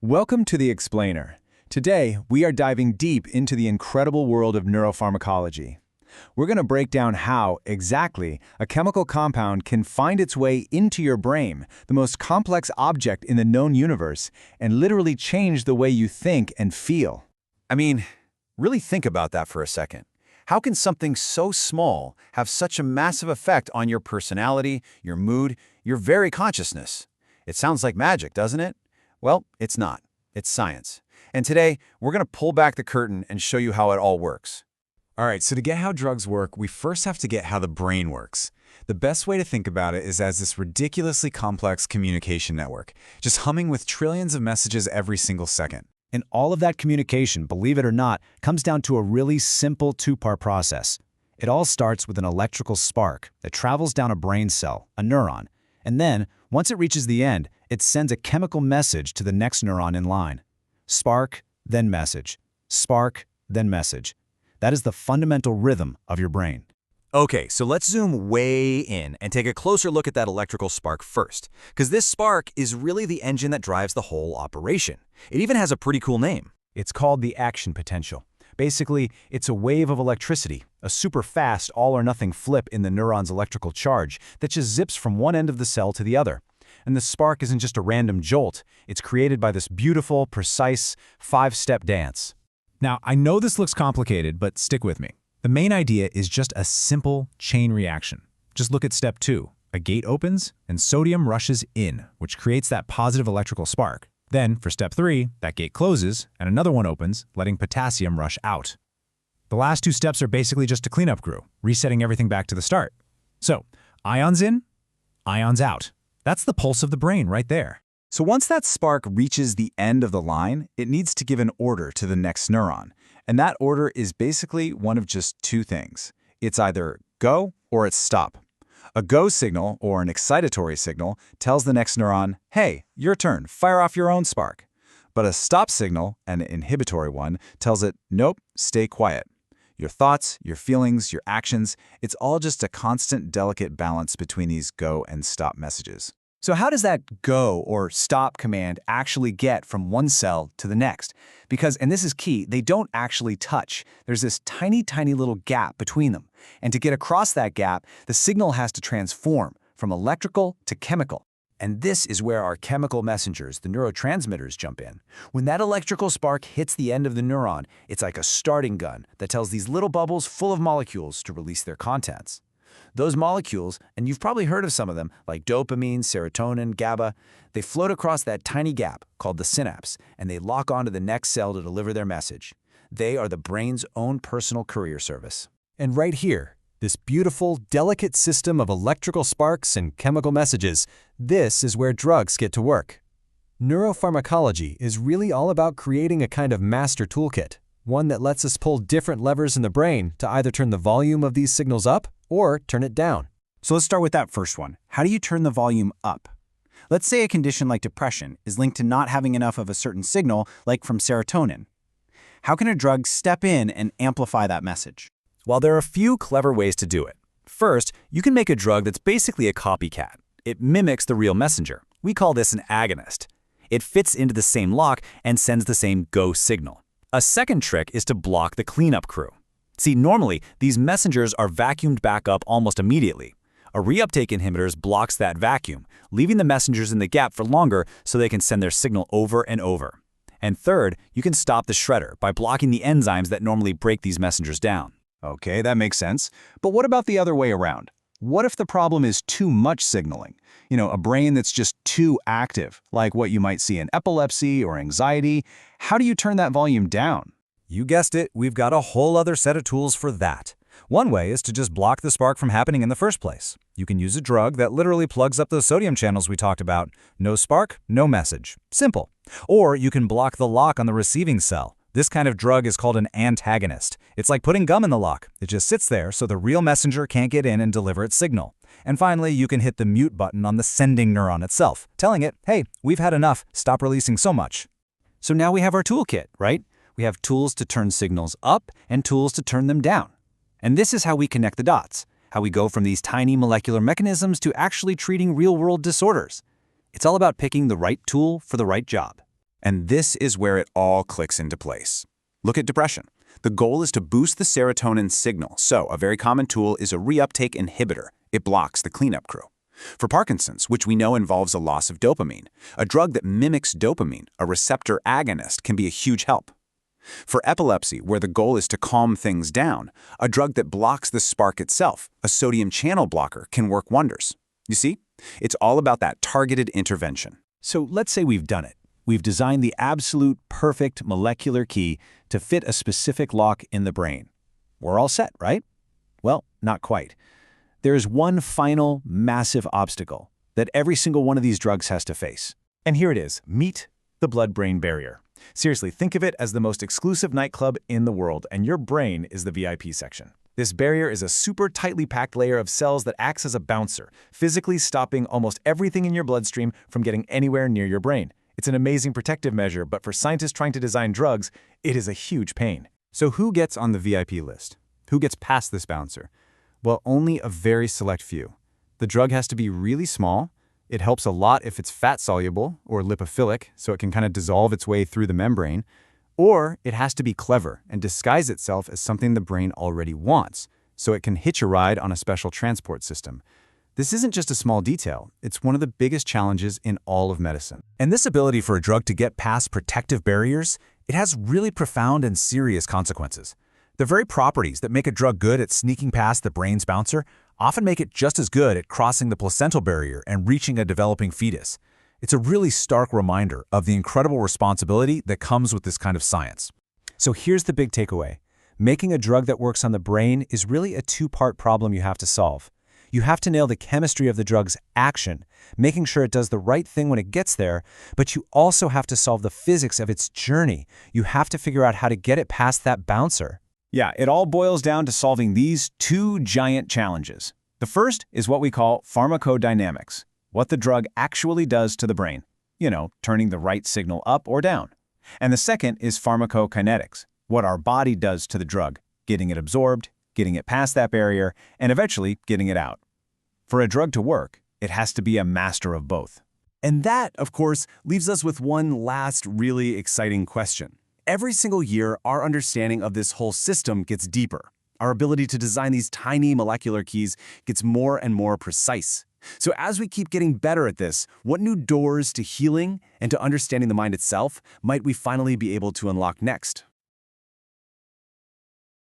Welcome to The Explainer. Today, we are diving deep into the incredible world of neuropharmacology. We're going to break down how, exactly, a chemical compound can find its way into your brain, the most complex object in the known universe, and literally change the way you think and feel. I mean, really think about that for a second. How can something so small have such a massive effect on your personality, your mood, your very consciousness? It sounds like magic, doesn't it? Well, it's not. It's science. And today, we're going to pull back the curtain and show you how it all works. All right, so to get how drugs work, we first have to get how the brain works. The best way to think about it is as this ridiculously complex communication network, just humming with trillions of messages every single second. And all of that communication, believe it or not, comes down to a really simple two-part process. It all starts with an electrical spark that travels down a brain cell, a neuron, and then, once it reaches the end, it sends a chemical message to the next neuron in line. Spark, then message. Spark, then message. That is the fundamental rhythm of your brain. Okay, so let's zoom way in and take a closer look at that electrical spark first, because this spark is really the engine that drives the whole operation. It even has a pretty cool name. It's called the action potential. Basically, it's a wave of electricity, a super fast all-or-nothing flip in the neuron's electrical charge that just zips from one end of the cell to the other. And the spark isn't just a random jolt, it's created by this beautiful, precise, five-step dance. Now, I know this looks complicated, but stick with me. The main idea is just a simple chain reaction. Just look at step 2. A gate opens, and sodium rushes in, which creates that positive electrical spark. Then, for step 3, that gate closes, and another one opens, letting potassium rush out. The last 2 steps are basically just a cleanup crew, resetting everything back to the start. So, ions in, ions out. That's the pulse of the brain right there. So once that spark reaches the end of the line, it needs to give an order to the next neuron. And that order is basically one of just 2 things. It's either go or it's stop. A go signal, or an excitatory signal, tells the next neuron, hey, your turn, fire off your own spark. But a stop signal, an inhibitory one, tells it, nope, stay quiet. Your thoughts, your feelings, your actions, it's all just a constant, delicate balance between these go and stop messages. So how does that go or stop command actually get from one cell to the next? Because, and this is key, they don't actually touch. There's this tiny, tiny little gap between them. And to get across that gap, the signal has to transform from electrical to chemical. And this is where our chemical messengers, the neurotransmitters, jump in. When that electrical spark hits the end of the neuron, it's like a starting gun that tells these little bubbles full of molecules to release their contents. Those molecules, and you've probably heard of some of them, like dopamine, serotonin, GABA, they float across that tiny gap called the synapse, and they lock onto the next cell to deliver their message. They are the brain's own personal courier service. And right here, this beautiful, delicate system of electrical sparks and chemical messages, this is where drugs get to work. Neuropharmacology is really all about creating a kind of master toolkit, one that lets us pull different levers in the brain to either turn the volume of these signals up or turn it down. So let's start with that first one. How do you turn the volume up? Let's say a condition like depression is linked to not having enough of a certain signal, like from serotonin. How can a drug step in and amplify that message? Well, there are a few clever ways to do it. First, you can make a drug that's basically a copycat. It mimics the real messenger. We call this an agonist. It fits into the same lock and sends the same go signal. A second trick is to block the cleanup crew. See, normally, these messengers are vacuumed back up almost immediately. A reuptake inhibitor blocks that vacuum, leaving the messengers in the gap for longer so they can send their signal over and over. And third, you can stop the shredder by blocking the enzymes that normally break these messengers down. Okay, that makes sense. But what about the other way around? What if the problem is too much signaling? A brain that's just too active, like what you might see in epilepsy or anxiety. How do you turn that volume down? You guessed it, we've got a whole other set of tools for that. One way is to just block the spark from happening in the first place. You can use a drug that literally plugs up those sodium channels we talked about. No spark, no message. Simple. Or you can block the lock on the receiving cell. This kind of drug is called an antagonist. It's like putting gum in the lock. It just sits there so the real messenger can't get in and deliver its signal. And finally, you can hit the mute button on the sending neuron itself, telling it, hey, we've had enough, stop releasing so much. So now we have our toolkit, right? We have tools to turn signals up and tools to turn them down. And this is how we connect the dots, how we go from these tiny molecular mechanisms to actually treating real-world disorders. It's all about picking the right tool for the right job. And this is where it all clicks into place. Look at depression. The goal is to boost the serotonin signal, so a very common tool is a reuptake inhibitor. It blocks the cleanup crew. For Parkinson's, which we know involves a loss of dopamine, a drug that mimics dopamine, a receptor agonist, can be a huge help. For epilepsy, where the goal is to calm things down, a drug that blocks the spark itself, a sodium channel blocker, can work wonders. You see, it's all about that targeted intervention. So let's say we've done it. We've designed the absolute perfect molecular key to fit a specific lock in the brain. We're all set, right? Well, not quite. There is one final massive obstacle that every single one of these drugs has to face. And here it is. Meet the blood-brain barrier. Seriously, think of it as the most exclusive nightclub in the world, and your brain is the VIP section. This barrier is a super tightly packed layer of cells that acts as a bouncer, physically stopping almost everything in your bloodstream from getting anywhere near your brain. It's an amazing protective measure, but for scientists trying to design drugs, it is a huge pain. So who gets on the VIP list? Who gets past this bouncer? Well, only a very select few. The drug has to be really small. It helps a lot if it's fat-soluble or lipophilic, so it can kind of dissolve its way through the membrane. Or it has to be clever and disguise itself as something the brain already wants, so it can hitch a ride on a special transport system. This isn't just a small detail, it's one of the biggest challenges in all of medicine. And this ability for a drug to get past protective barriers, it has really profound and serious consequences. The very properties that make a drug good at sneaking past the brain's bouncer often make it just as good at crossing the placental barrier and reaching a developing fetus. It's a really stark reminder of the incredible responsibility that comes with this kind of science. So here's the big takeaway. Making a drug that works on the brain is really a two-part problem you have to solve. You have to nail the chemistry of the drug's action, making sure it does the right thing when it gets there, but you also have to solve the physics of its journey. You have to figure out how to get it past that bouncer. Yeah, it all boils down to solving these two giant challenges. The first is what we call pharmacodynamics, what the drug actually does to the brain. You know, turning the right signal up or down. And the second is pharmacokinetics, what our body does to the drug, getting it absorbed, getting it past that barrier, and eventually getting it out. For a drug to work, it has to be a master of both. And that, of course, leaves us with one last really exciting question. Every single year, our understanding of this whole system gets deeper. Our ability to design these tiny molecular keys gets more and more precise. So as we keep getting better at this, what new doors to healing and to understanding the mind itself might we finally be able to unlock next?